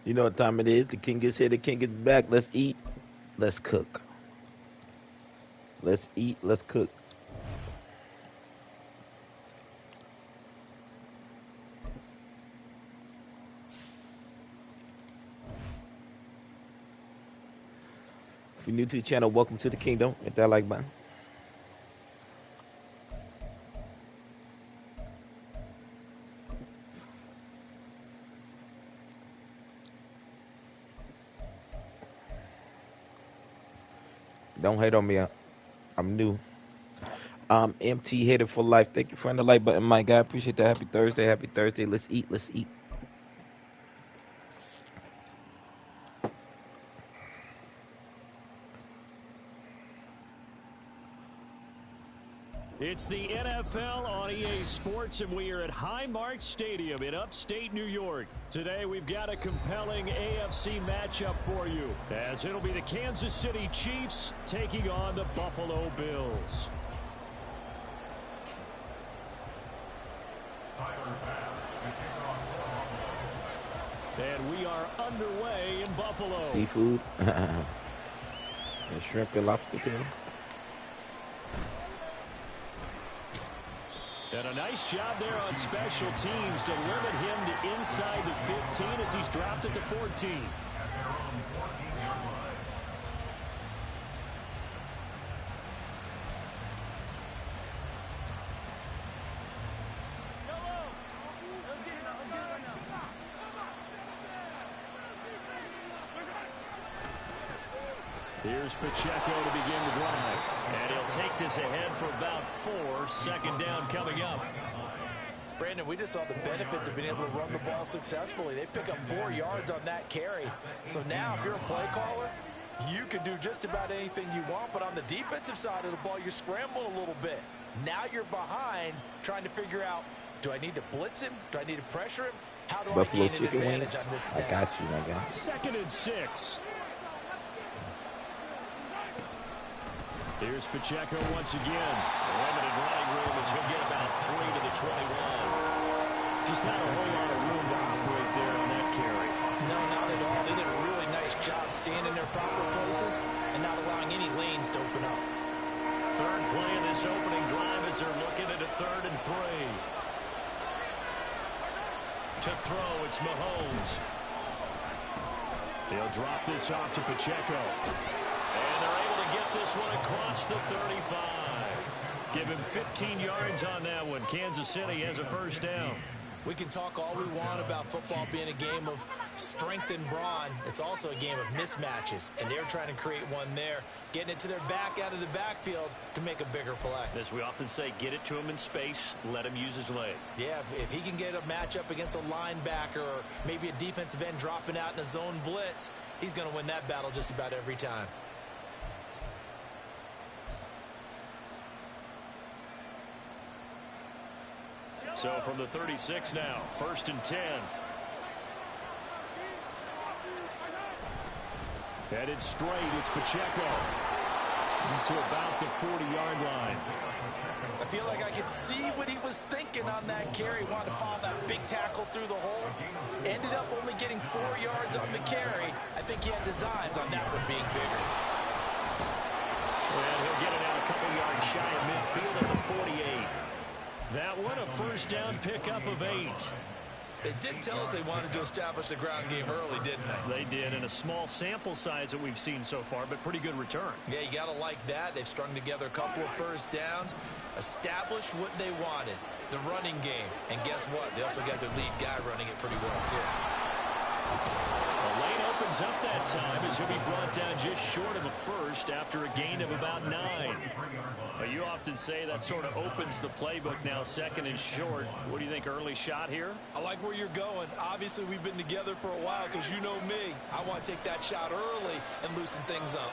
You know what time it is. The king is here. The king is back. Let's eat. Let's cook. Let's eat. Let's cook. If you're new to the channel, welcome to the kingdom. Hit that like button. Don't hate on me. I'm new. MT headed for life. Thank you for the like button, my guy. Appreciate that. Happy Thursday. Happy Thursday. Let's eat. Let's eat. It's the NFL on EA Sports, and we are at Highmark Stadium in upstate New York. Today, we've got a compelling AFC matchup for you, as it'll be the Kansas City Chiefs taking on the Buffalo Bills. And we are underway in Buffalo. Seafood. And shrimp and lobster tail. And a nice job there on special teams to limit him to inside the 15 as he's dropped at the 14. Here's Pacheco to begin the drive. And he'll take this ahead for about 4. Second down coming up. Brandon, we just saw the benefits of being able to run the ball successfully. They pick up 4 yards on that carry. So now if you're a play caller, you can do just about anything you want. But on the defensive side of the ball, you're scrambling a little bit. Now you're behind trying to figure out, do I need to blitz him? Do I need to pressure him? How do Buffalo I gain an chicken advantage wings. on this I snap? got you, my guy. 2nd and 6. Here's Pacheco once again. Limited running room as he'll get about 3 to the 21. Just not a whole lot of room to operate there on that carry. No, not at all. They did a really nice job staying in their proper places and not allowing any lanes to open up. Third play in this opening drive as they're looking at a 3rd and 3. To throw, it's Mahomes. He'll drop this off to Pacheco. And they're able to get this one across the 35. Give him 15 yards on that one. Kansas City has a first down. We can talk all we want about football being a game of strength and brawn. It's also a game of mismatches, and they're trying to create one there, getting it to their back out of the backfield to make a bigger play. As we often say, get it to him in space, let him use his leg. Yeah, if he can get a matchup against a linebacker or maybe a defensive end dropping out in a zone blitz, he's going to win that battle just about every time. So from the 36 now, 1st and 10. Headed straight, it's Pacheco. To about the 40-yard line. I feel like I could see what he was thinking on that carry. Wanted to follow that big tackle through the hole. Ended up only getting 4 yards on the carry. I think he had designs on that one being bigger. And he'll get it out a couple yards shy of midfield at the 48. That one a first down pickup of 8. They did tell us they wanted to establish the ground game early, didn't they? They did, in a small sample size that we've seen so far, but pretty good return. Yeah, you got to like that. They've strung together a couple of first downs, established what they wanted, the running game. And guess what? They also got their lead guy running it pretty well, too. The lane opens up that time as he'll be brought down just short of a first after a gain of about 9. But you often say that sort of opens the playbook now, 2nd and short. What do you think, early shot here? I like where you're going. Obviously, we've been together for a while because you know me. I want to take that shot early and loosen things up.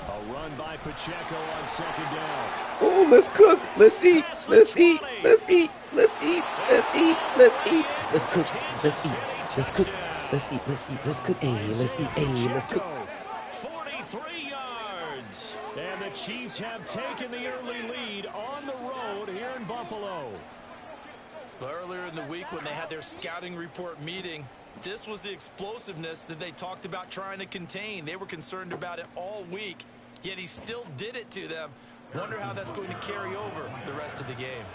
A run by Pacheco on 2nd down. Oh, let's cook. Let's eat. Let's eat. Let's eat. Let's eat. Let's eat. Let's eat. Let's cook. Let's eat. Let's cook. Let's eat. Let's eat. Let's cook. Hey, let's eat. Hey, let's cook. 43 yards. And the Chiefs have taken the early lead on the road here in Buffalo. Well, earlier in the week when they had their scouting report meeting, this was the explosiveness that they talked about trying to contain. They were concerned about it all week, yet he still did it to them. Wonder how that's going to carry over the rest of the game.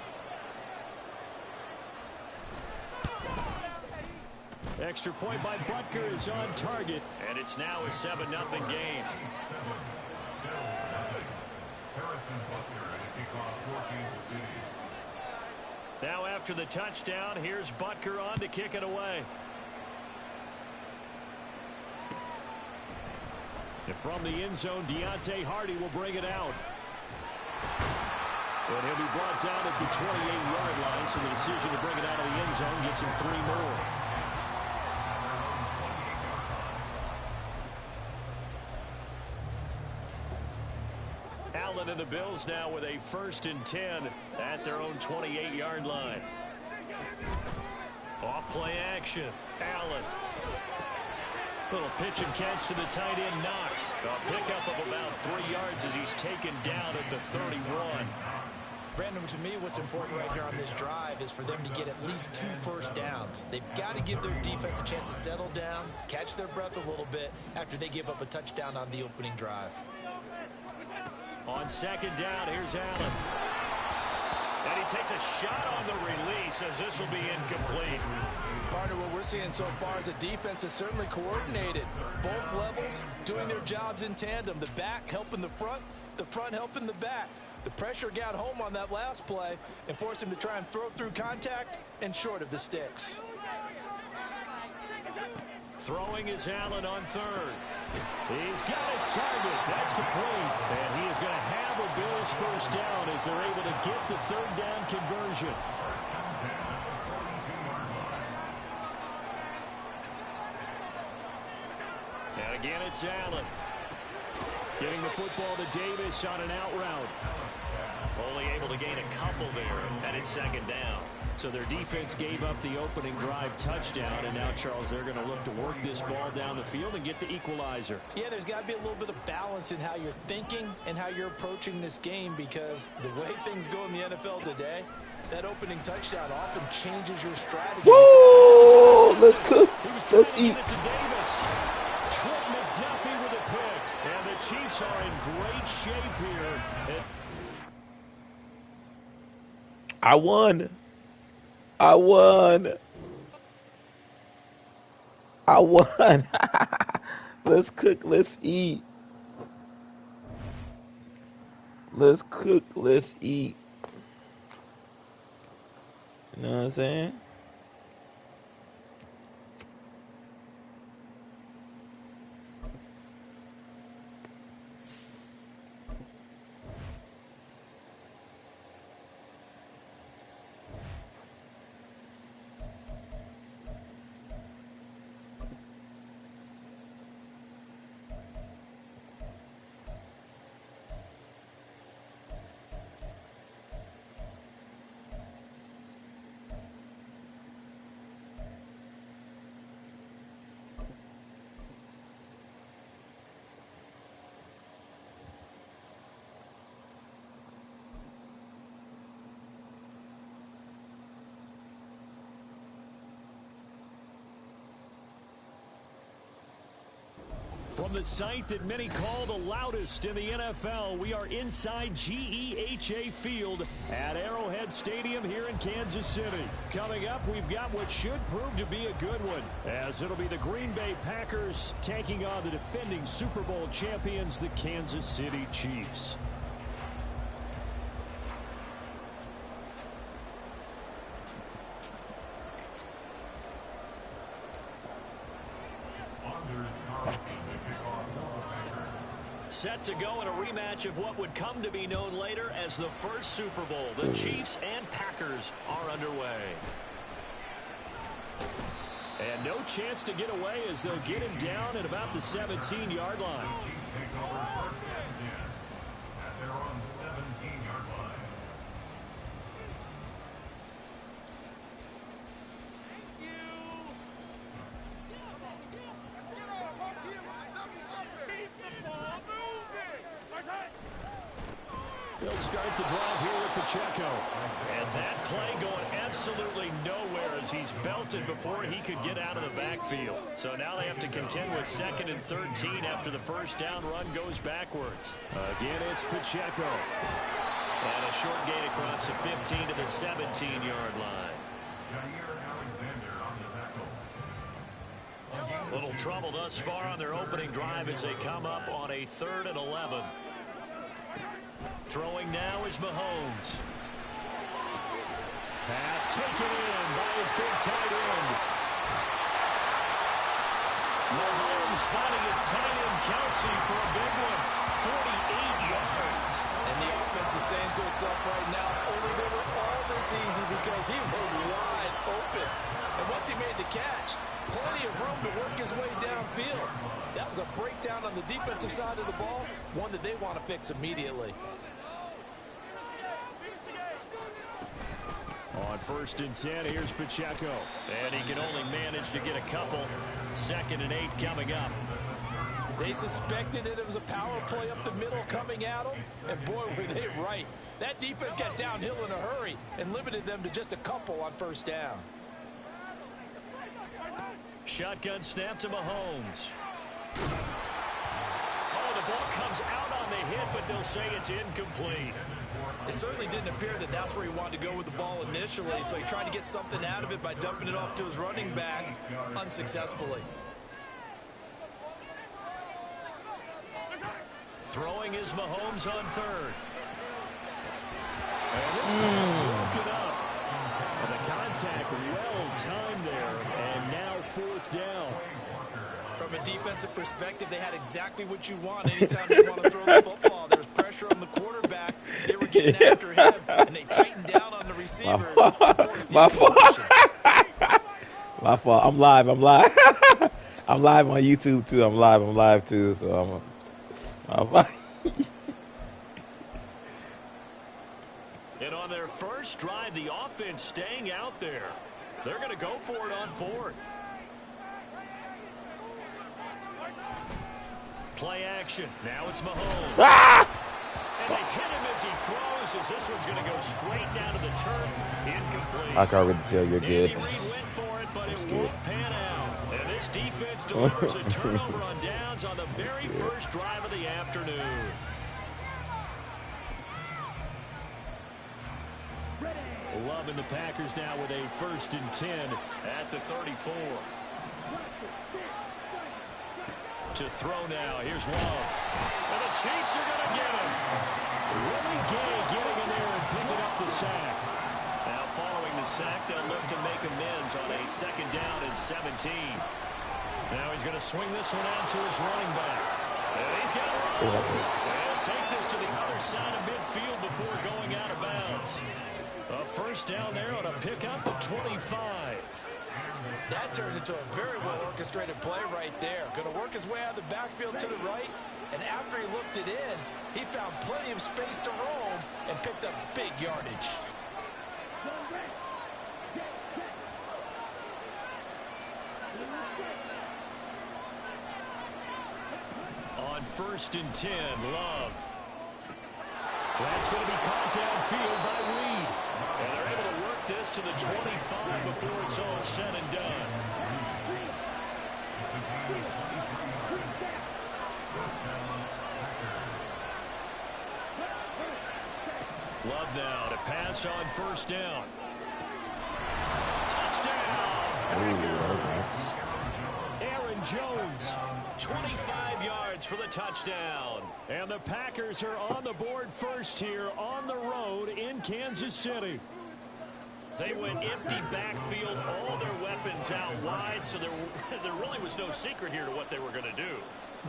Extra point by Butker is on target, and it's now a 7-0 game. Now after the touchdown, here's Butker on to kick it away. And from the end zone, Deontay Hardy will bring it out. And he'll be brought down at the 28-yard line, so the decision to bring it out of the end zone gets him 3 more. Allen and the Bills now with a 1st and 10 at their own 28-yard line. Off play action. Allen. Little pitch and catch to the tight end, Knox. A pickup of about 3 yards as he's taken down at the 31. Brandon, to me, what's important right here on this drive is for them to get at least 2 first downs. They've got to give their defense a chance to settle down, catch their breath a little bit after they give up a touchdown on the opening drive. On 2nd down, here's Allen. And he takes a shot on the release as this will be incomplete. Partner, what we're seeing so far is a defense that's certainly coordinated. Both levels doing their jobs in tandem. The back helping the front helping the back. The pressure got home on that last play and forced him to try and throw through contact and short of the sticks. Throwing is Allen on 3rd. He's got his target. That's complete. And he is going to have a Bills first down as they're able to get the 3rd down conversion. And again, it's Allen. Getting the football to Davis on an out route. Only able to gain a couple there, and it's 2nd down. So their defense gave up the opening drive touchdown, and now, Charles, they're going to look to work this ball down the field and get the equalizer. Yeah, there's got to be a little bit of balance in how you're thinking and how you're approaching this game, because the way things go in the NFL today, that opening touchdown often changes your strategy. Woo! Let's cook. Let's eat. Trent McDuffie with a pick, and the Chiefs are in great shape here. I won. I won. I won. Let's cook. Let's eat. Let's cook. Let's eat. You know what I'm saying? From the site that many call the loudest in the NFL, we are inside GEHA Field at Arrowhead Stadium here in Kansas City. Coming up, we've got what should prove to be a good one, as it'll be the Green Bay Packers taking on the defending Super Bowl champions, the Kansas City Chiefs. Set to go in a rematch of what would come to be known later as the first Super Bowl. The Chiefs and Packers are underway. And no chance to get away as they'll get him down at about the 17-yard line. They'll start the drive here with Pacheco. And That play going absolutely nowhere as he's belted before he could get out of the backfield. So now they have to contend with 2nd and 13 after the first down run goes backwards. Again, it's Pacheco. And a short gain across the 15 to the 17-yard line. Little trouble thus far on their opening drive as they come up on a 3rd and 11. Throwing now is Mahomes. Pass taken in by his big tight end. Mahomes finding his tight end Kelsey for a big one. 48 yards. And the offense is saying to itself right now, only they were all this easy because he was wide open. And once he made the catch, plenty of room to work his way downfield. That was a breakdown on the defensive side of the ball, one that they want to fix immediately. On 1st and 10, here's Pacheco. And he can only manage to get a couple. 2nd and 8 coming up. They suspected it was a power play up the middle coming at them, and boy, were they right. That defense got downhill in a hurry and limited them to just a couple on 1st down. Shotgun snap to Mahomes. Oh, the ball comes out on the hit, but they'll say it's incomplete. It certainly didn't appear that that's where he wanted to go with the ball initially, so he tried to get something out of it by dumping it off to his running back unsuccessfully. Throwing is Mahomes on 3rd. And this one's broken up. And the contact well timed there, and now 4th down. From a defensive perspective, they had exactly what you want anytime you want to throw the football. There's pressure on the quarterback. They were getting after him, and they tightened down on the receivers. My fault. My fault. I'm live. I'm live. I'm live on YouTube, too. I'm live, too. So And on their first drive, the offense staying out there. They're going to go for it on 4th. Play action. Now it's Mahomes. And they hit him as he throws, as this one's going to go straight down to the turf. Incomplete. I can already tell you're good. Andy Reid went for it, but it won't pan out. And this defense delivers a turnover on downs on the very first drive of the afternoon. Love in the Packers now with a 1st and 10 at the 34. To throw now. Here's Love. And the Chiefs are going to get him. Willie Gay getting in there and picking up the sack. Now following the sack, they'll look to make amends on a 2nd down and 17. Now he's going to swing this one out to his running back. And he's got to run. And take this to the other side of midfield before going out of bounds. A 1st down there on a pickup at 25. That turned into a very well-orchestrated play right there. Going to work his way out of the backfield to the right, and after he looked it in, he found plenty of space to roam and picked up big yardage. On 1st and 10, Love. That's going to be caught downfield by Reed. And they're able to work this to the 25 before it's all said and done. Love now to pass on 1st down. Touchdown! Aaron Jones, 25 yards for the touchdown. And the Packers are on the board first here on the road in Kansas City. They went empty backfield, all their weapons out wide, so there really was no secret here to what they were going to do.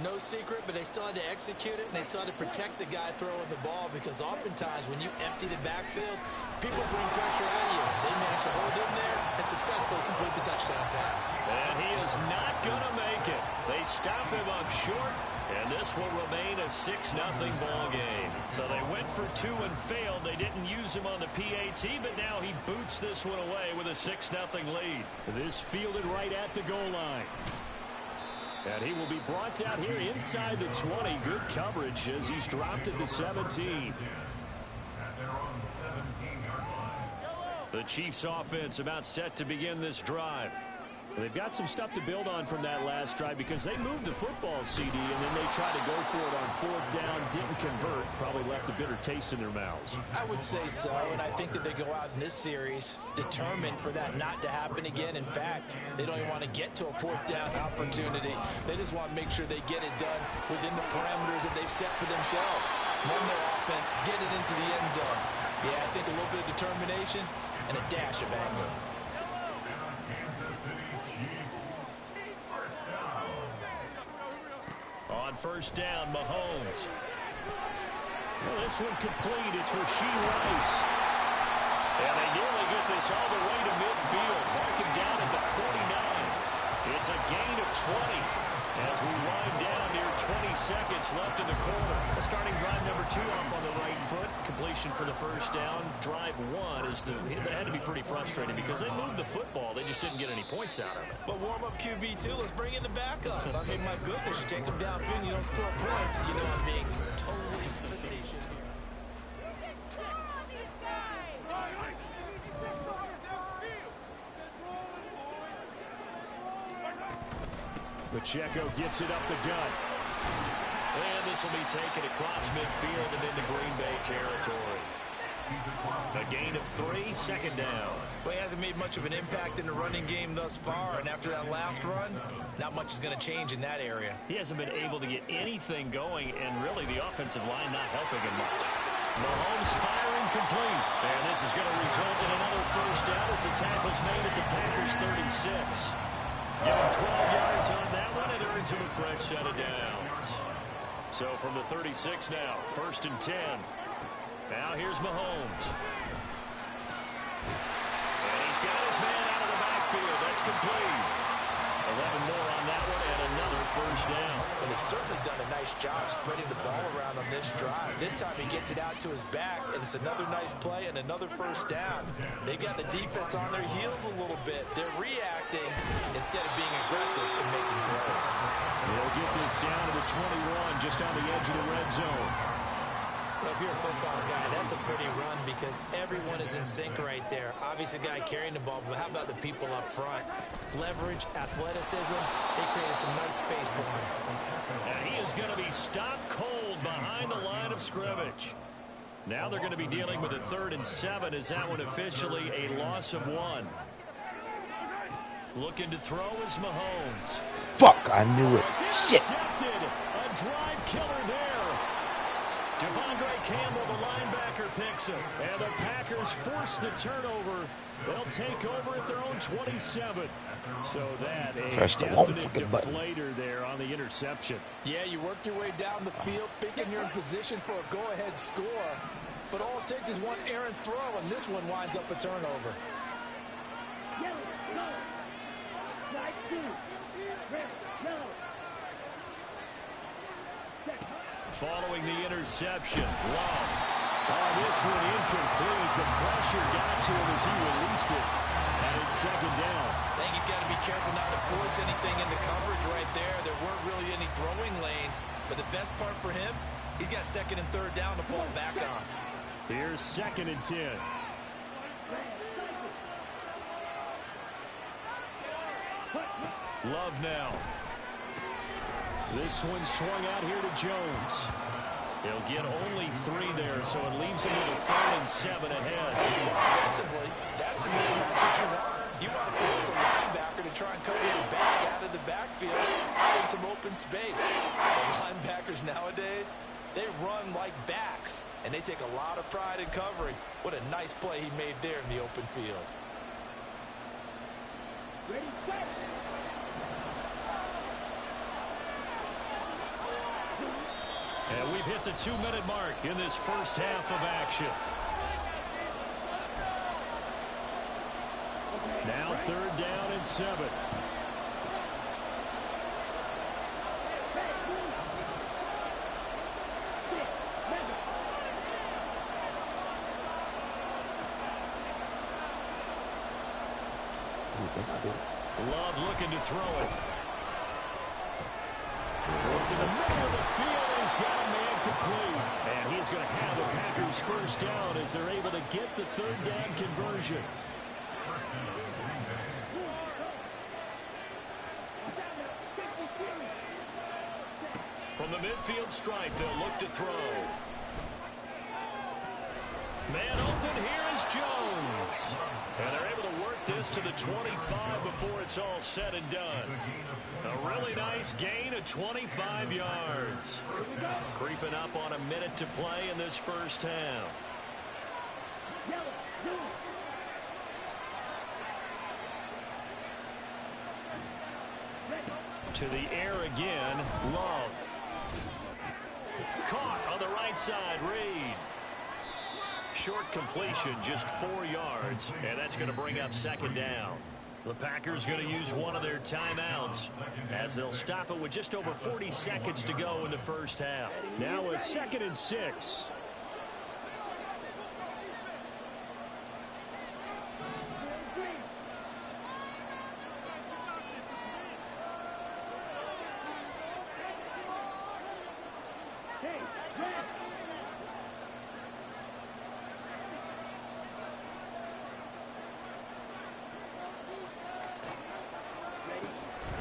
No secret, but they still had to execute it, and they still had to protect the guy throwing the ball, because oftentimes when you empty the backfield, people bring pressure at you. They managed to hold him there and successfully complete the touchdown pass. And he is not going to make it. They stop him up short, and this will remain a 6-0 ball game. So they went for 2 and failed. They didn't use him on the PAT, but now he boots this one away with a 6-0 lead. This fielded right at the goal line. And he will be brought out here inside the 20. Good coverage as he's dropped at the 17. The Chiefs offense about set to begin this drive. They've got some stuff to build on from that last drive because they moved the football, CD, and then they tried to go for it on 4th down, didn't convert, probably left a bitter taste in their mouths. I would say so, and I think that they go out in this series determined for that not to happen again. In fact, they don't even want to get to a 4th down opportunity. They just want to make sure they get it done within the parameters that they've set for themselves. Run their offense, get it into the end zone. Yeah, I think a little bit of determination and a dash of anger. On 1st down, Mahomes. Well, this one complete. It's Rashee Rice. And they nearly get this all the way to midfield. Marking down at the 49. It's a gain of 20 as we wind down near 20 seconds left in the quarter. Starting drive number 2 off on the right foot. Completion for the 1st down. Drive 1 is that had to be pretty frustrating because they moved the football. They just didn't get any points out of it. But warm-up QB2, let's bring in the backup. I mean, my goodness, you take them downfield and you don't score points. You know I'm being totally facetious here. Pacheco gets it up the gut. And this will be taken across midfield and into Green Bay territory. A gain of 3, 2nd down. Well, he hasn't made much of an impact in the running game thus far, and after that last run, not much is going to change in that area. He hasn't been able to get anything going, and really the offensive line not helping him much. Mahomes firing complete. And this is going to result in another 1st down as the tackle's made at the Packers 36. Give him 12 yards on that one, and earns him a fresh set of downs. So from the 36 now, 1st and 10. Now here's Mahomes. And he's got his man out of the backfield. That's complete. 11 more on that one, and another 1st down. Well, they've certainly done a nice job spreading the ball around on this drive. This time he gets it out to his back, and it's another nice play and another 1st down. They've got the defense on their heels a little bit. They're reacting instead of being aggressive and making plays. They'll get this down to the 21, just on the edge of the red zone. Well, if you're a football guy, that's a pretty run because everyone is in sync right there. Obviously, the guy carrying the ball, but how about the people up front? Leverage, athleticism, they created some nice space for him. And he is going to be stopped cold behind the line of scrimmage. Now they're going to be dealing with a 3rd and 7 as that one officially a loss of 1. Looking to throw is Mahomes. Fuck, I knew it. Shit. Intercepted. A drive killer there. Devondre Campbell, the linebacker, picks him. And the Packers force the turnover. They'll take over at their own 27. So that a definite deflator there on the interception. Yeah, you work your way down the field, thinking you're in position for a go-ahead score. But all it takes is one errant throw, and this one winds up a turnover. Following the interception, Love. Oh, this one incomplete. The pressure got to him as he released it. And it's 2nd down. I think he's got to be careful not to force anything into coverage right there. There weren't really any throwing lanes. But the best part for him, he's got 2nd and 3rd down to fall back on. Here's 2nd and 10. Love now. This one swung out here to Jones. He'll get only 3 there, so it leaves him with a 3rd and 7 ahead. Offensively, that's the mismatch that you want. You want to force a linebacker to try and cover your back out of the backfield in some open space. The linebackers nowadays, they run like backs, and they take a lot of pride in covering. What a nice play he made there in the open field. Ready, set. And we've hit the 2-minute mark in this 1st half of action. Now 3rd down and 7. Love looking to throw it. Look in the middle of the field. He's got a man complete. And he's going to have the Packers first down as they're able to get the third down conversion. From the midfield stripe, they'll look to throw. Man open, here is Jones. And they're able to work this to the 25 before it's all said and done. A really nice gain of 25 yards. Creeping up on a minute to play in this first half. To the air again, Love. Caught on the right side, Reed. Short completion, just 4 yards, and that's going to bring up second down. The Packers going to use one of their timeouts as they'll stop it with just over 40 seconds to go in the first half. Now a 2nd and 6.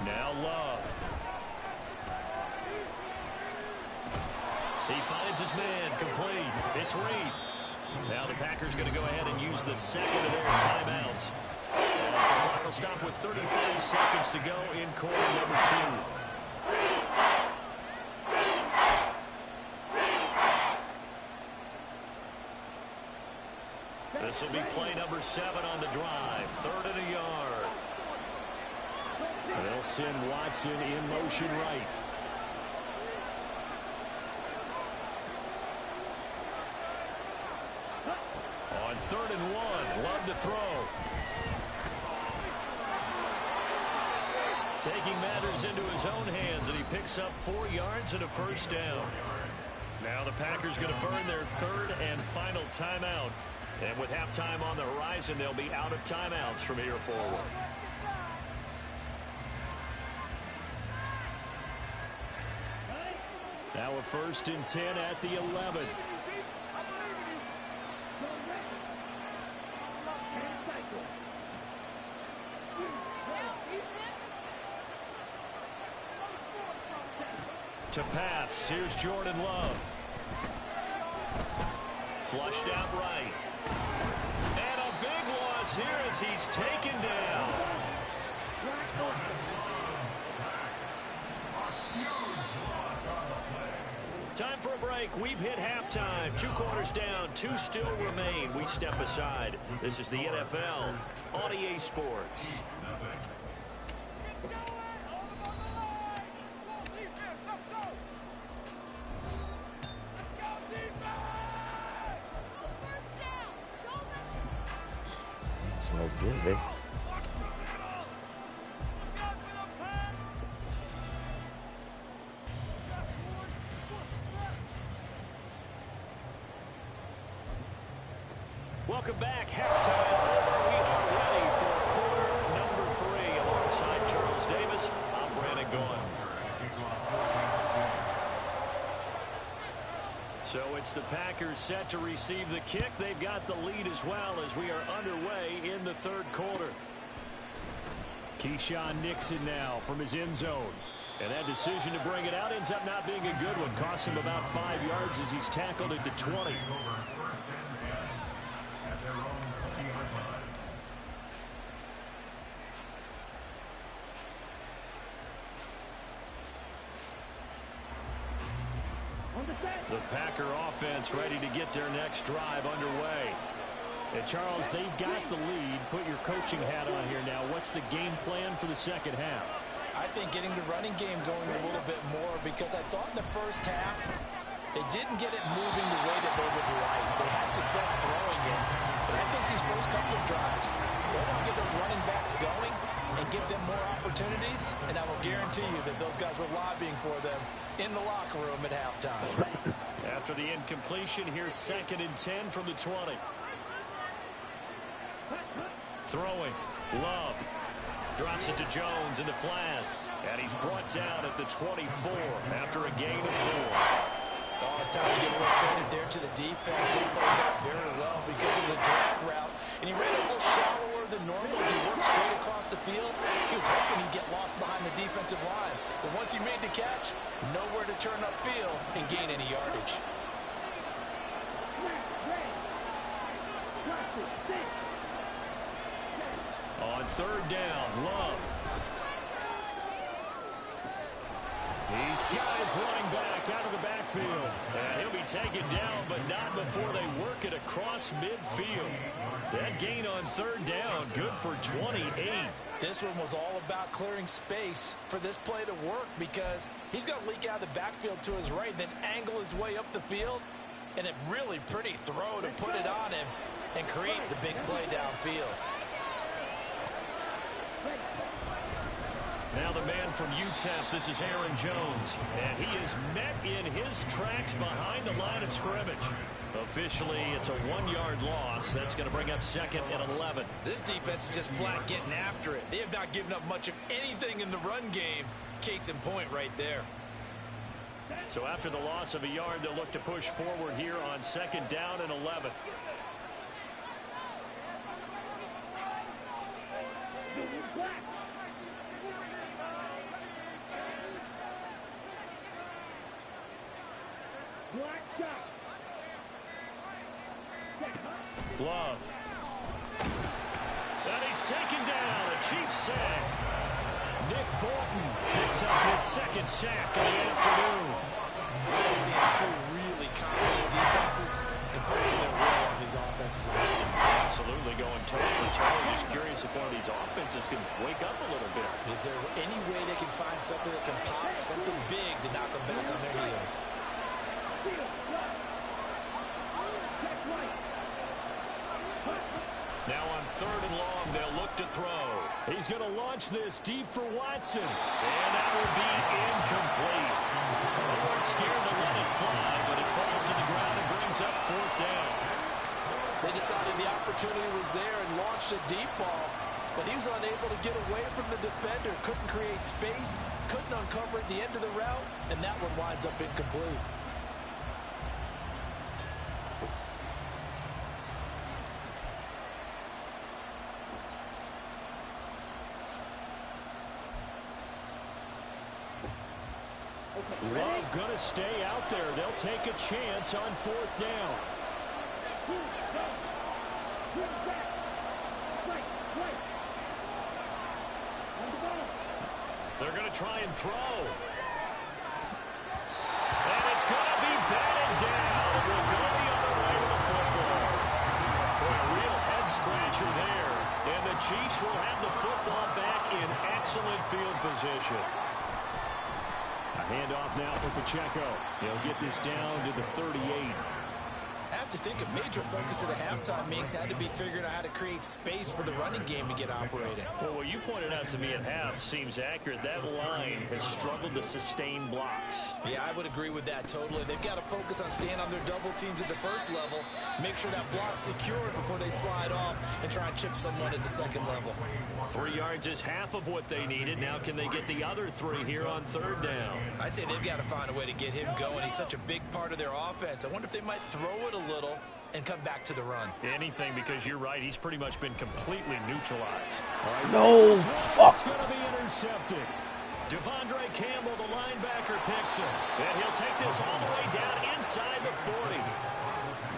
Now Love. He finds his man, complete. It's Reed. Now the Packers going to go ahead and use the second of their timeouts. As the clock will stop with 33 seconds to go in quarter number 2. This will be play number 7 on the drive. 3rd and a yard. They'll send Watson in motion right. On 3rd and 1, Love to throw. Taking matters into his own hands, and he picks up 4 yards and a first down. Now the Packers going to burn their 3rd and final timeout. And with halftime on the horizon, they'll be out of timeouts from here forward. Now a 1st and 10 at the 11. To pass, here's Jordan Love. Flushed out right. And a big loss here as he's taken down. Time for a break. We've hit halftime. 2 quarters down. 2 still remain. We step aside. This is the NFL on EA Sports. Smells good, babe. Welcome back. Halftime over. We are ready for quarter number 3. Alongside Charles Davis, I'm Brandon Gaughan. So it's the Packers set to receive the kick. They've got the lead as well as we are underway in the 3rd quarter. Keyshawn Nixon now from his end zone. And that decision to bring it out ends up not being a good one. Cost him about 5 yards as he's tackled at the 20. The Packer offense ready to get their next drive underway. And Charles, they've got the lead. Put your coaching hat on here now. What's the game plan for the second half? I think getting the running game going a little bit more, because I thought in the first half they didn't get it moving the way that they would like. They had success throwing it. But I think these first couple of drives, they want to get those running backs going and give them more opportunities. And I will guarantee you that those guys were lobbying for them in the locker room at halftime. After the incompletion, here's 2nd and 10 from the 20. Throwing. Love. Drops it to Jones in the flat. And he's brought down at the 24 after a gain of 4. Oh, it's time to give a little credit there to the defense. They played that very well because it was a drag route. And he ran a little shallower than normal as he worked straight across the field. He was hoping he'd get lost behind the defensive line. But once he made the catch, nowhere to turn upfield and gain any yardage. On third down, Love. These guys running back out of the backfield. And he'll be taken down, but not before they work it across midfield. That gain on third down, good for 28. This one was all about clearing space for this play to work because he's going to leak out of the backfield to his right and then angle his way up the field. And a really pretty throw to put it on him and create the big play downfield. Now the man from UTEP, this is Aaron Jones. And he is met in his tracks behind the line of scrimmage. Officially, it's a 1-yard loss. That's going to bring up second and 11. This defense is just flat getting after it. They have not given up much of anything in the run game. Case in point right there. So after the loss of a yard, they'll look to push forward here on second down and 11. Love. And he's taken down. A Chiefs sack. Nick Bolton picks up his second sack of the afternoon. We're seeing two really confident defenses imposing their will on these offenses in this game. Absolutely going toe for toe. Just curious if one of these offenses can wake up a little bit. Is there any way they can find something that can pop, something big to knock them back on their heels? Now on third and long, they'll look to throw. He's going to launch this deep for Watson. And that will be incomplete. They weren't scared to let it fly, but it falls to the ground and brings up fourth down. They decided the opportunity was there and launched a deep ball, but he was unable to get away from the defender. Couldn't create space, couldn't uncover at the end of the route, and that one winds up incomplete. Love going to stay out there. They'll take a chance on fourth down. They're going to try and throw. And it's going to be batted down. We'll go the other way to the football. Boy, a real head-scratcher there. And the Chiefs will have the football back in excellent field position. A handoff now for Pacheco. He'll get this down to the 38. I have to think a major focus of the halftime mix had to be figuring out how to create space for the running game to get operating. Well, what you pointed out to me at half seems accurate. That line has struggled to sustain blocks. Yeah, I would agree with that totally. They've got to focus on staying on their double teams at the first level, make sure that block's secured before they slide off, and try and chip someone at the second level. 3 yards is half of what they needed. Now can they get the other 3 here on third down? I'd say they've got to find a way to get him going. He's such a big part of their offense. I wonder if they might throw it a little and come back to the run. Anything, because you're right. He's pretty much been completely neutralized. No, fuck. It's going to be intercepted. Devondre Campbell, the linebacker, picks him. And he'll take this all the way down inside the 40.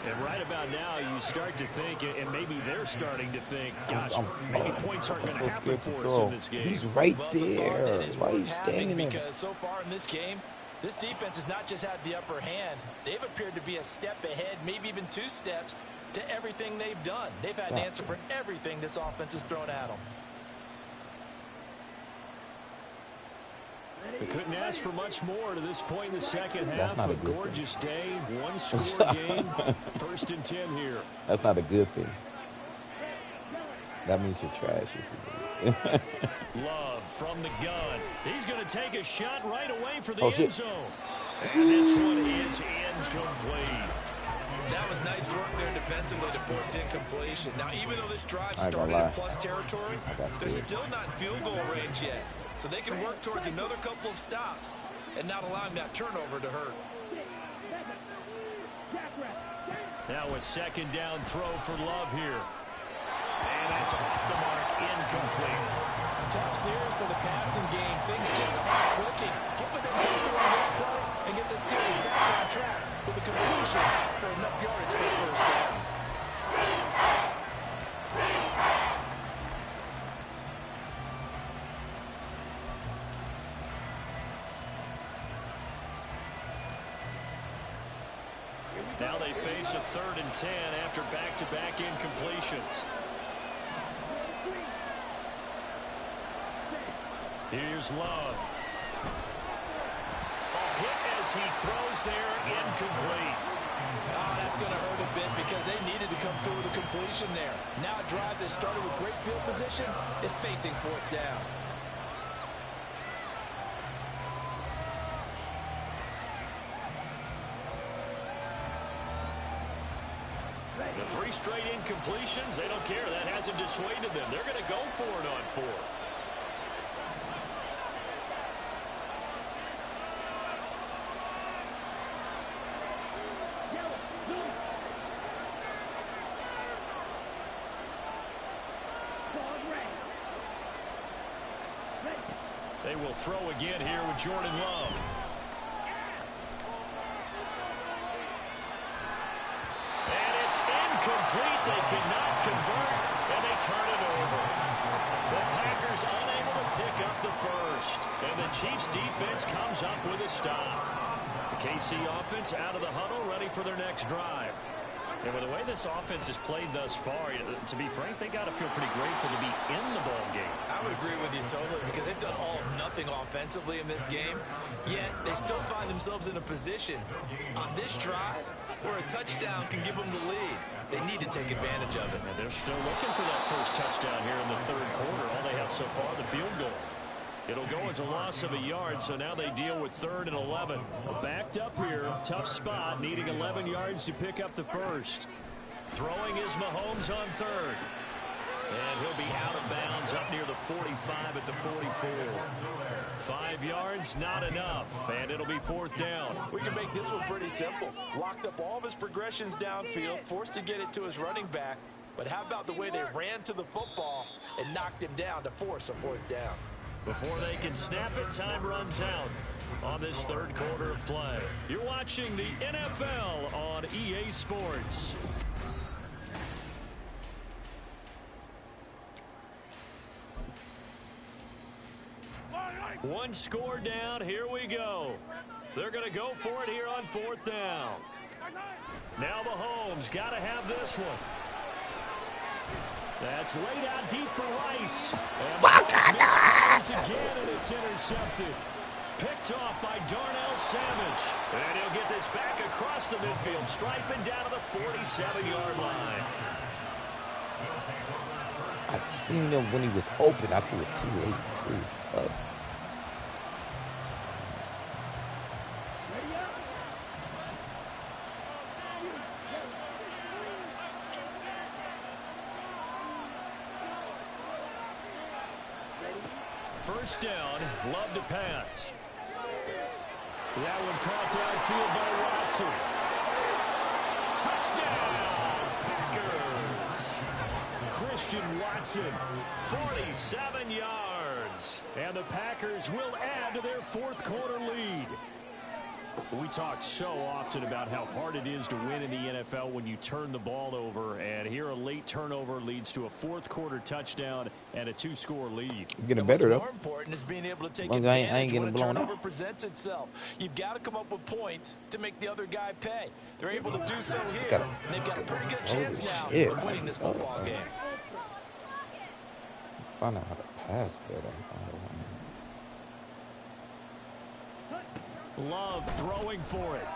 And right about now, you start to think, and maybe they're starting to think, gosh, maybe points aren't going to happen for us in this game. He's right there. Why are you standing there? Because so far in this game, this defense has not just had the upper hand. They've appeared to be a step ahead, maybe even 2 steps, to everything they've done. They've had an answer for everything this offense has thrown at them. We couldn't ask for much more to this point in the second half. A gorgeous day, 1-score game, 1st and 10 here. That's not a good thing. That means you're trash. Love from the gun. He's going to take a shot right away for the end zone. And this one is incomplete. That was nice work there defensively to force incompletion. Now, even though this drive started in plus territory, they're still not in field goal range yet. so they can work towards another couple of stops and not allowing that turnover to hurt. Now a second down throw for Love here. And that's off the mark, incomplete. Tough series for the passing game. Things just aren't clicking. Hoping they come through on this play and get this series back on track with a completion for enough yardage for the first down. Now they face a 3rd and 10 after back-to-back incompletions. Here's Love. Hit as he throws there, incomplete. Oh, that's going to hurt a bit because they needed to come through with a completion there. Now a drive that started with great field position is facing 4th down. The 3 straight incompletions, they don't care. That hasn't dissuaded them. They're going to go for it on 4th. They will throw again here with Jordan Love. And it's incomplete. They cannot convert, and they turn it over. The Packers unable to pick up the first. And the Chiefs defense comes up with a stop. The KC offense out of the huddle, ready for their next drive. And with the way this offense has played thus far, to be frank, they got to feel pretty grateful to be in the ball game. I would agree with you totally because they've done all of nothing offensively in this game, yet they still find themselves in a position on this drive where a touchdown can give them the lead. They need to take advantage of it. And they're still looking for that first touchdown here in the 3rd quarter. All they have so far, the field goal. It'll go as a loss of a yard, so now they deal with 3rd and 11. Backed up here, tough spot, needing 11 yards to pick up the first. Throwing is Mahomes on 3rd. And he'll be out of bounds up near the 45 at the 44. 5 yards, not enough, and it'll be 4th down. We can make this one pretty simple. Locked up all of his progressions downfield, forced to get it to his running back. But how about the way they ran to the football and knocked him down to force a 4th down? Before they can snap it, time runs out on this 3rd quarter of play. You're watching the NFL on EA Sports. One score down, here we go. They're going to go for it here on 4th down. Now Mahomes got to have this one. That's laid out deep for Rice. And Mahomes again, and it's intercepted. Picked off by Darnell Savage. And he'll get this back across the midfield, striping down to the 47-yard line. I seen him when he was open. I threw it too late, too. First down, Love to pass. That one caught downfield by Watson. Touchdown, Packers. Christian Watson, 47 yards. And the Packers will add to their 4th quarter lead. We talk so often about how hard it is to win in the NFL when you turn the ball over, and here a late turnover leads to a 4th quarter touchdown and a 2-score lead. You're getting better, though. What's more important is being able to take I ain't advantage getting when a blown turnover out. presents itself. You've got to come up with points to make the other guy pay. They're able to do so here, and they've got a pretty good chance now of winning this football game. Find out how to pass better. Love throwing for it.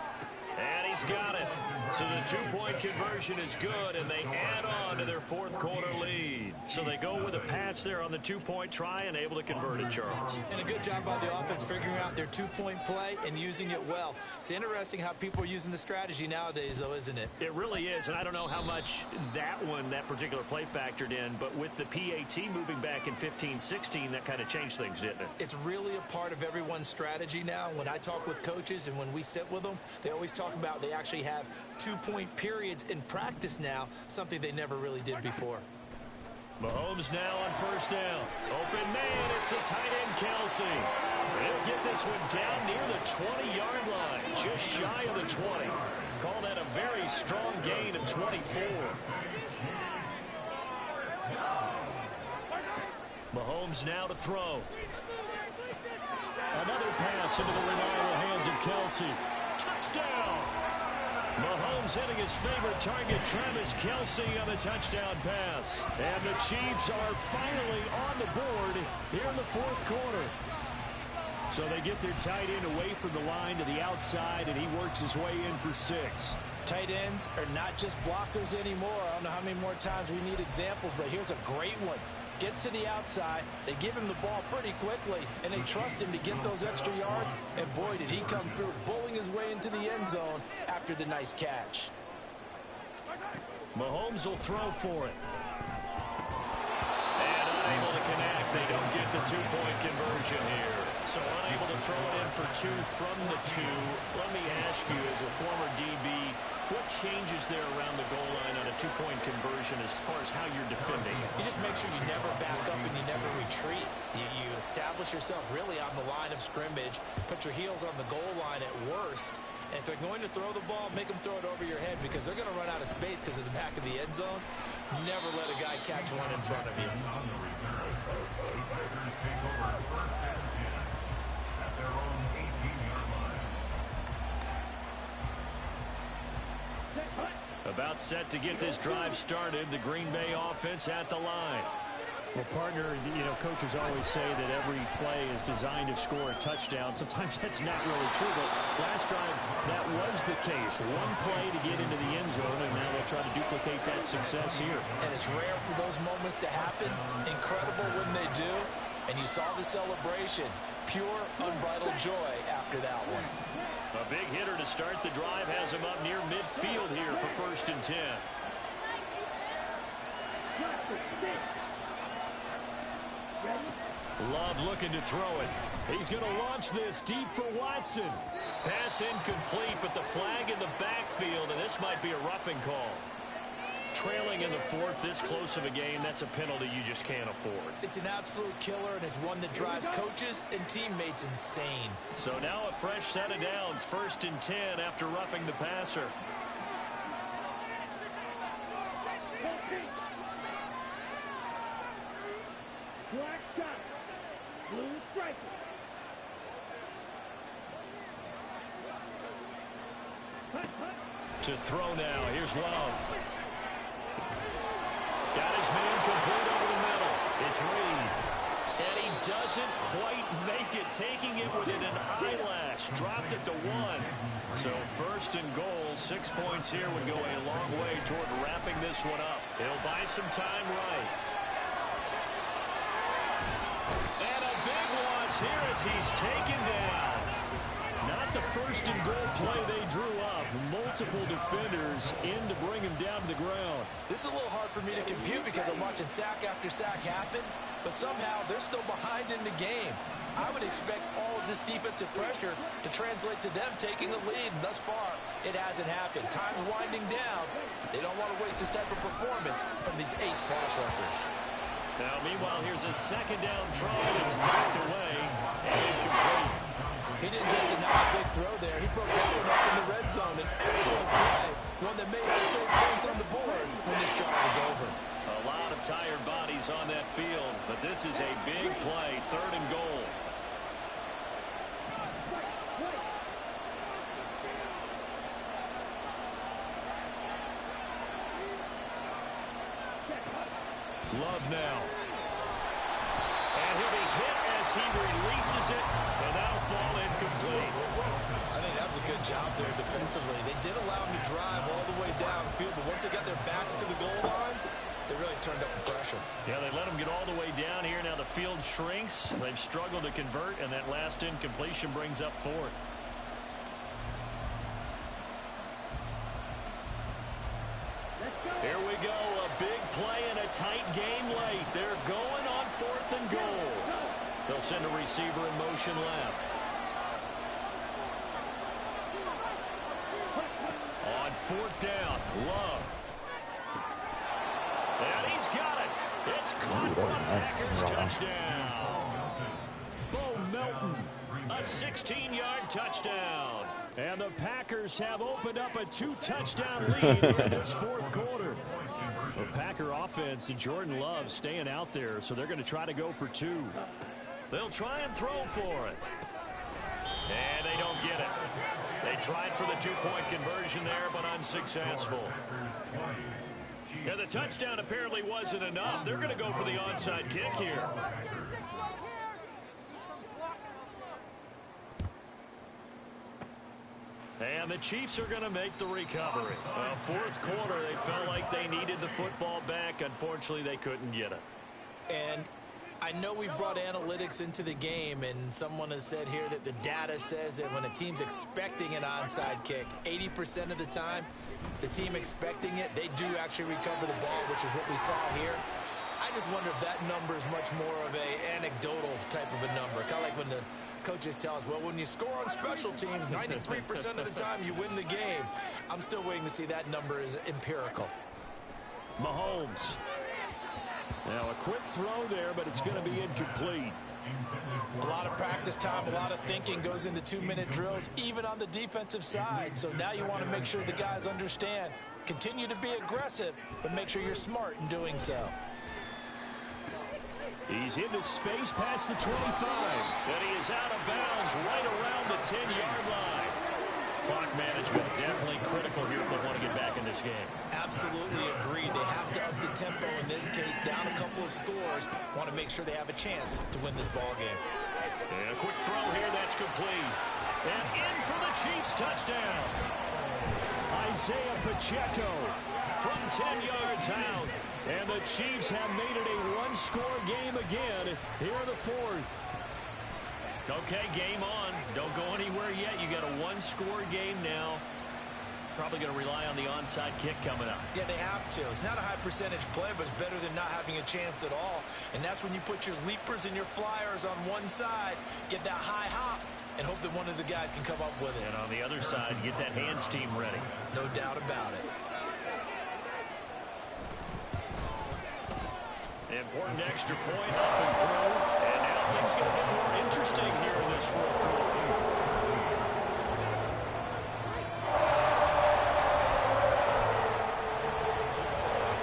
And he's got it. So the two-point conversion is good, and they add on to their fourth quarter lead. So they go with a pass there on the two-point try and able to convert it, Charles. And a good job by the offense figuring out their two-point play and using it well. It's interesting how people are using the strategy nowadays, though, isn't it? It really is, and I don't know how much that particular play factored in, but with the PAT moving back in 15-16, that kind of changed things, didn't it? It's really a part of everyone's strategy now. When I talk with coaches and when we sit with them, they always talk about they actually have two-point periods in practice now, something they never really did before. Mahomes now on first down. Open man, it's the tight end Kelsey. He'll get this one down near the 20-yard line, just shy of the 20. Call that a very strong gain of 24. Mahomes now to throw. Another pass into the reliable hands of Kelsey. Touchdown! Mahomes hitting his favorite target, Travis Kelsey, on the touchdown pass. And the Chiefs are finally on the board here in the fourth quarter. So they get their tight end away from the line to the outside, and he works his way in for 6. Tight ends are not just blockers anymore. I don't know how many more times we need examples, but here's a great one. Gets to the outside, they give him the ball pretty quickly, and they trust him to get those extra yards, and boy, did he come through, bowling his way into the end zone after the nice catch. Mahomes will throw for it. And unable to connect. They don't get the two-point conversion here. So unable to throw it in for 2 from the 2. Let me ask you, as a former DB, what changes there around the goal line on a two-point conversion as far as how you're defending? You just make sure you never back up and you never retreat. You establish yourself really on the line of scrimmage, put your heels on the goal line at worst, and if they're going to throw the ball, make them throw it over your head because they're going to run out of space because of the back of the end zone. Never let a guy catch one in front of you. About set to get this drive started, the Green Bay offense at the line. Well, partner, coaches always say that every play is designed to score a touchdown. Sometimes that's not really true, but last drive, that was the case. One play to get into the end zone, and now they'll try to duplicate that success here. And it's rare for those moments to happen. Incredible when they do. And you saw the celebration. Pure, unbridled joy after that one. A big hitter to start the drive has him up near midfield here for 1st and 10. Love looking to throw it. He's going to launch this deep for Watson. Pass incomplete, but the flag in the backfield, and this might be a roughing call. Trailing in the 4th, this close of a game, that's a penalty you just can't afford. It's an absolute killer, and it's one that drives coaches and teammates insane. So now a fresh set of downs, 1st and 10 after roughing the passer. Black shot. Blue striker. To throw now, here's Love. Got his man complete over the middle. It's Reed. And he doesn't quite make it, taking it within an eyelash. Dropped it to 1. So 1st and goal, 6 points here would go a long way toward wrapping this one up. He'll buy some time right. And a big loss here as he's taken down. Not the 1st and goal play they drew up. Multiple defenders in to bring him down to the ground. This is a little hard for me to compute because I'm watching sack after sack happen, but somehow they're still behind in the game. I would expect all of this defensive pressure to translate to them taking the lead, and thus far, it hasn't happened. Time's winding down. They don't want to waste this type of performance from these ace pass rushers. Now, meanwhile, here's a 2nd down throw, and it's knocked away and incomplete. He didn't just deny a big throw there. He broke that one up in the red zone. An excellent play. One that may have saved points on the board when this drive is over. A lot of tired bodies on that field, but this is a big play. 3rd and goal. Love now. And he'll be hit as he releases it, and that'll fall incomplete. I think that was a good job there defensively. They did allow him to drive all the way downfield, but once they got their backs to the goal line, they really turned up the pressure. Yeah, they let him get all the way down here. Now the field shrinks. They've struggled to convert, and that last incompletion brings up fourth. Here we go, a big play and a tight game late. They're going on 4th and goal. They'll send a receiver in motion left. On 4th down, Love. And he's got it. It's caught for a Packers touchdown. Bo Melton, a 16-yard touchdown. And the Packers have opened up a 2-touchdown lead in this 4th quarter. The Packer offense and Jordan Love staying out there, so they're going to try to go for 2. They'll try and throw for it. And they don't get it. They tried for the 2-point conversion there, but unsuccessful. Yeah, the touchdown apparently wasn't enough. They're going to go for the onside kick here. And the Chiefs are going to make the recovery. 4th quarter, they felt like they needed the football back. Unfortunately, they couldn't get it. And I know we brought analytics into the game, and someone has said here that the data says that when a team's expecting an onside kick, 80% of the time, the team expecting it, they do actually recover the ball, which is what we saw here. I just wonder if that number is much more of a anecdotal type of a number. Kind of like when the coaches tell us, well, when you score on special teams, 93% of the time you win the game. I'm still waiting to see that number is empirical. Mahomes. Now a quick throw there, but it's going to be incomplete. A lot of practice time, a lot of thinking goes into 2-minute drills, even on the defensive side. So now you want to make sure the guys understand. Continue to be aggressive, but make sure you're smart in doing so. He's into space past the 25. And he is out of bounds right around the 10-yard line. Clock management definitely critical here if they want to get back in this game. Absolutely agreed. They have to up the tempo in this case, down a couple of scores. Want to make sure they have a chance to win this ball game. And a quick throw here, that's complete. And in for the Chiefs touchdown. Isaiah Pacheco from 10 yards out. And the Chiefs have made it a one-score game again here in the 4th. Okay, game on. Don't go anywhere yet. You got a one-score game now. Probably going to rely on the onside kick coming up. Yeah, they have to. It's not a high percentage play, but it's better than not having a chance at all. And that's when you put your leapers and your flyers on one side, get that high hop, and hope that one of the guys can come up with it. And on the other side, get that hands team ready. No doubt about it. Important extra point up and through. And now things going to get more interesting here in this 4th quarter.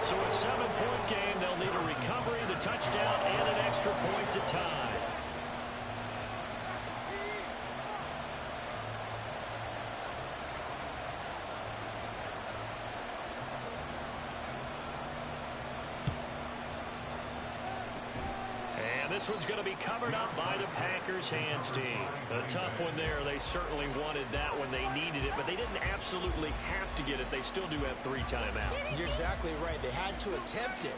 So a 7-point game, they'll need a recovery, the touchdown, and an extra point to tie. This one's going to be covered up by the Packers hands team. A tough one there. They certainly wanted that when they needed it, but they didn't absolutely have to get it. They still do have 3 timeouts. You're exactly right. They had to attempt it.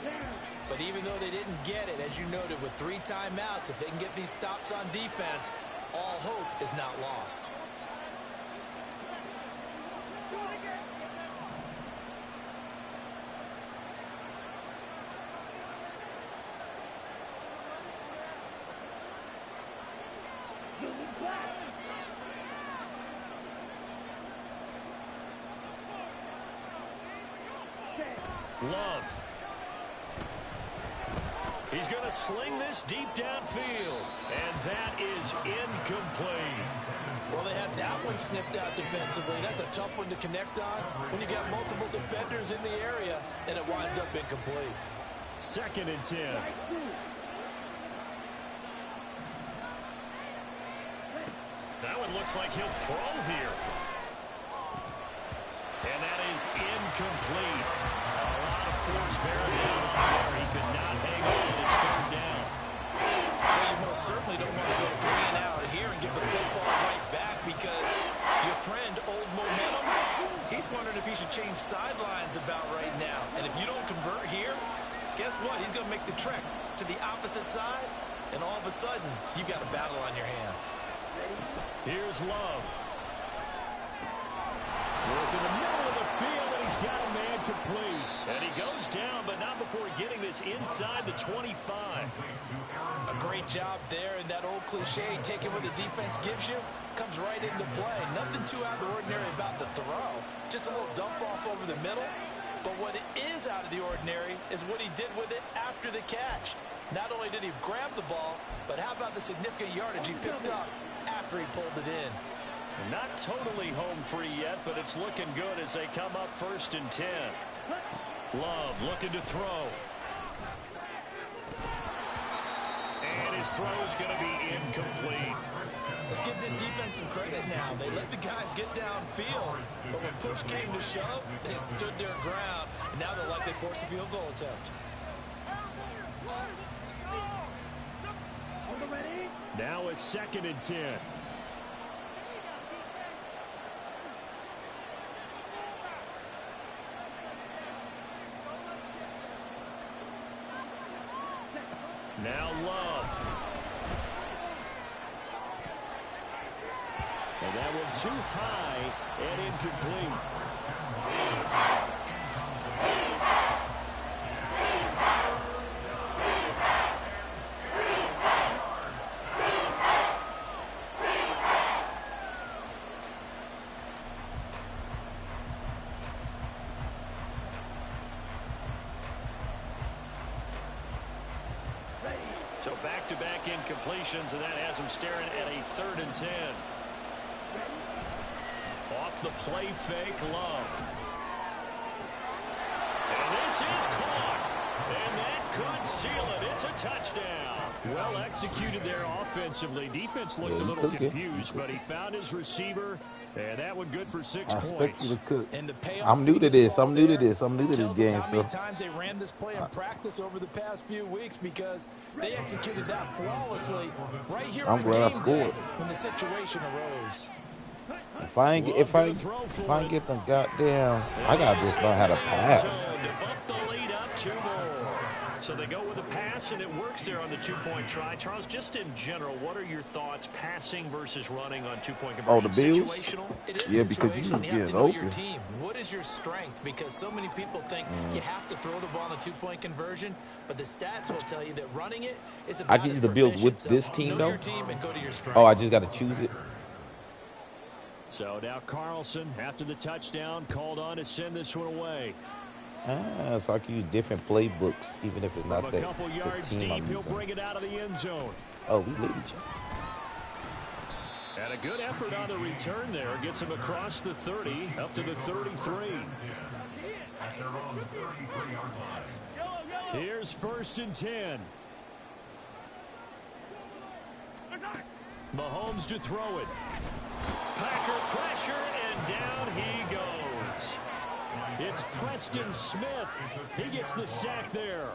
But even though they didn't get it, as you noted, with 3 timeouts, if they can get these stops on defense, all hope is not lost. Love. He's going to sling this deep downfield. And that is incomplete. Well, they had that one snipped out defensively. That's a tough one to connect on when you got multiple defenders in the area, and it winds up incomplete. 2nd and 10. That one looks like he'll throw here. And that is incomplete. A lot of force bearing down on there. He could not hang on. It's 3rd down. Well, you certainly don't want to go 3 and out here and give the football right back because your friend, Old Momentum, he's wondering if he should change sidelines about right now. And if you don't convert here, guess what? He's going to make the trek to the opposite side, and all of a sudden, you've got a battle on your hands. Here's Love. Work in the middle of the field, and he's got a man complete. And he goes down, but not before getting this inside the 25. A great job there, and that old cliche, taking what the defense gives you, comes right into play. Nothing too out of the ordinary about the throw. Just a little dump off over the middle. But what is out of the ordinary is what he did with it after the catch. Not only did he grab the ball, but how about the significant yardage he picked up after he pulled it in? Not totally home free yet, but it's looking good as they come up 1st and 10. Love looking to throw. And his throw is going to be incomplete. Let's give this defense some credit now. They let the guys get downfield, but when push came to shove, they stood their ground, and now they'll likely force a field goal attempt. Now it's 2nd and 10. Now Love. And that one too high and incomplete. So back-to-back incompletions, and that has him staring at a 3rd and 10. Off the play fake, Love. And this is caught. And that could seal it. It's a touchdown. Well executed there offensively. Defense looked a little confused, but he found his receiver, and that one good for 6 points. I expect you to cook. And the I'm new to this. I'm new to this. I'm new to this game. How many times they ran this play in practice over the past few weeks because they executed that flawlessly right here on game day when the situation arose. If I ain't get them goddamn, I gotta just learn how to pass. To buff the lead up 2 more. So they go with a pass, and it works there on the 2-point try. Charles, just in general, what are your thoughts passing versus running on 2-point conversion? Oh, the Bills? Situational? It is yeah, because you situational. can You have get to know open. your team. What is your strength? Because so many people think you have to throw the ball on a 2-point conversion, but the stats will tell you that running it is about I can use the Bills with this team, though? Your team and go to your strength. Oh, I just got to choose it. So now Carlson, after the touchdown, called on to send this one away. So I can use different playbooks, even if it's not From that a couple yards the team deep, I'm he'll using. bring it out of the end zone. Oh, we lead each other. And a good effort on the return there. Gets him across the 30, up to the 33. Here's 1st and 10. Mahomes to throw it. Packer pressure, and down he goes. It's Preston Smith. He gets the sack there.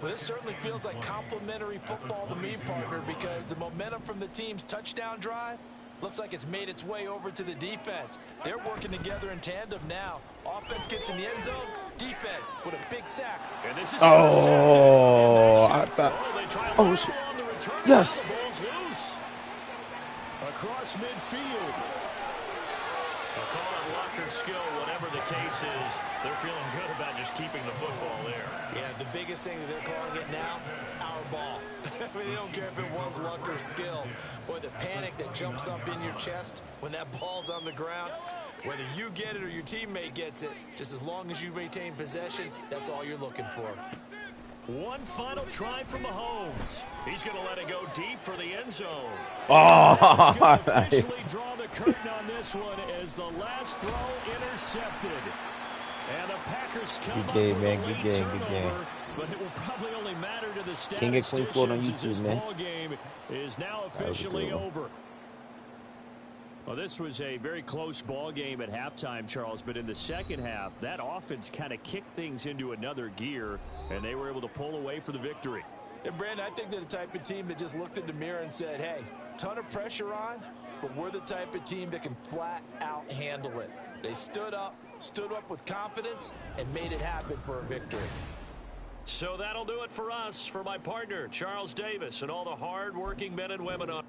Well, this certainly feels like complimentary football to me, partner, because the momentum from the team's touchdown drive looks like it's made its way over to the defense. They're working together in tandem now. Offense gets in the end zone. Defense with a big sack. And this is I thought. Oh, shit. Yes. The ball's loose. Across midfield. A call on luck or skill, whatever the case is, they're feeling good about just keeping the football there. Yeah, the biggest thing that they're calling it now, our ball. I mean, they don't care if it was luck or skill. Boy, the panic that jumps up in your chest when that ball's on the ground, whether you get it or your teammate gets it, just as long as you maintain possession, that's all you're looking for. One final try from Mahomes. He's going to let it go deep for the end zone. Oh, He's going to officially draw the curtain on this one as the last throw intercepted. And the Packers come good game, up man. with a Good late game. turnover, Good game. but it will probably only matter to the King of Queen Ford on statisticians as YouTube, this man. ball game is now officially over. Well, this was a very close ball game at halftime, Charles, but in the second half, that offense kind of kicked things into another gear, and they were able to pull away for the victory. And Brandon, I think they're the type of team that just looked in the mirror and said, hey, ton of pressure on, but we're the type of team that can flat out handle it. They stood up with confidence, and made it happen for a victory. So that'll do it for us. For my partner, Charles Davis, and all the hard-working men and women on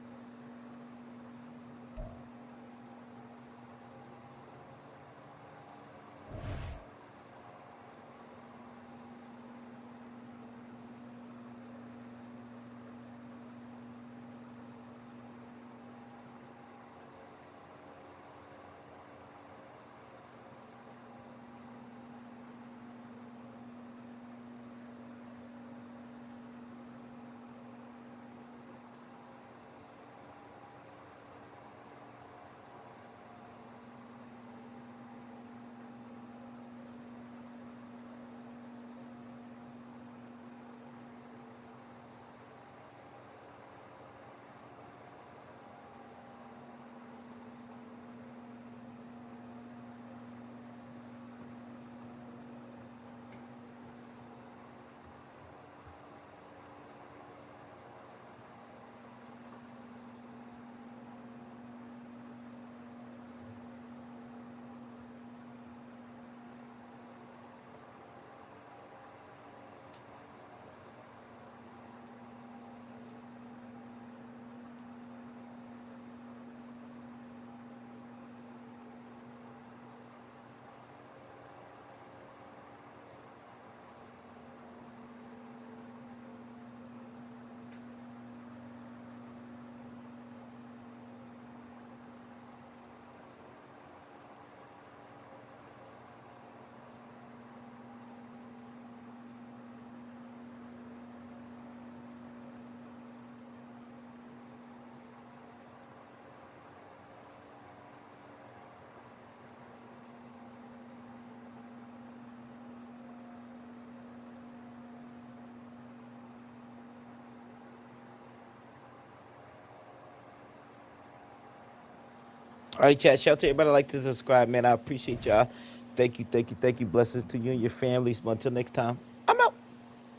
All right, chat. Shout out to everybody that like to subscribe, man. I appreciate y'all. Thank you, thank you, thank you. Blessings to you and your families. Until next time.